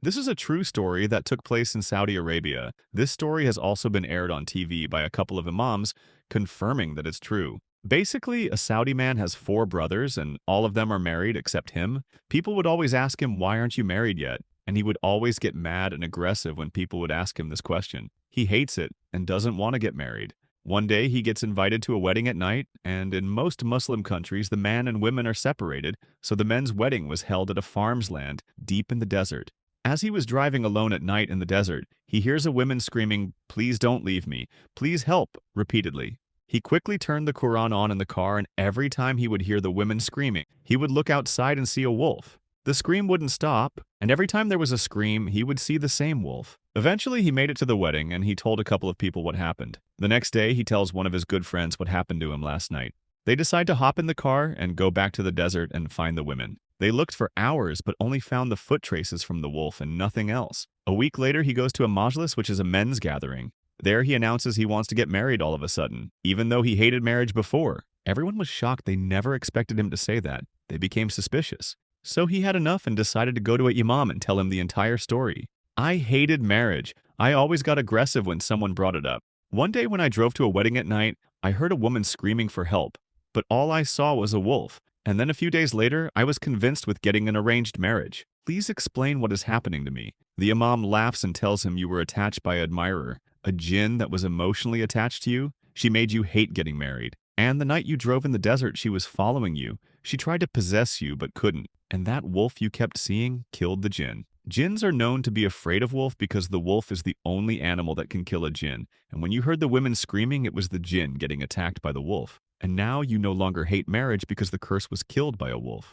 This is a true story that took place in Saudi Arabia. This story has also been aired on TV by a couple of imams, confirming that it's true. Basically, a Saudi man has four brothers, and all of them are married except him. People would always ask him, "Why aren't you married yet?" And he would always get mad and aggressive when people would ask him this question. He hates it and doesn't want to get married. One day, he gets invited to a wedding at night, and in most Muslim countries, the man and women are separated, so the men's wedding was held at a farm's land deep in the desert. As he was driving alone at night in the desert, he hears a woman screaming, "Please don't leave me. Please help," repeatedly. He quickly turned the Quran on in the car, and every time he would hear the women screaming, he would look outside and see a wolf. The scream wouldn't stop, and every time there was a scream, he would see the same wolf. Eventually, he made it to the wedding, and he told a couple of people what happened. The next day, he tells one of his good friends what happened to him last night. They decide to hop in the car and go back to the desert and find the women. They looked for hours but only found the foot traces from the wolf and nothing else. A week later, he goes to a majlis, which is a men's gathering. There, he announces he wants to get married all of a sudden, even though he hated marriage before. Everyone was shocked. They never expected him to say that. They became suspicious. So he had enough and decided to go to a imam and tell him the entire story. "I hated marriage. I always got aggressive when someone brought it up. One day when I drove to a wedding at night, I heard a woman screaming for help, but all I saw was a wolf. And then a few days later, I was convinced with getting an arranged marriage. Please explain what is happening to me." The imam laughs and tells him you were attached by an admirer, a jinn that was emotionally attached to you. She made you hate getting married. And the night you drove in the desert, she was following you. She tried to possess you but couldn't. And that wolf you kept seeing killed the jinn. Jinns are known to be afraid of wolf because the wolf is the only animal that can kill a jinn. And when you heard the women screaming, it was the jinn getting attacked by the wolf. And now you no longer hate marriage because the curse was killed by a wolf.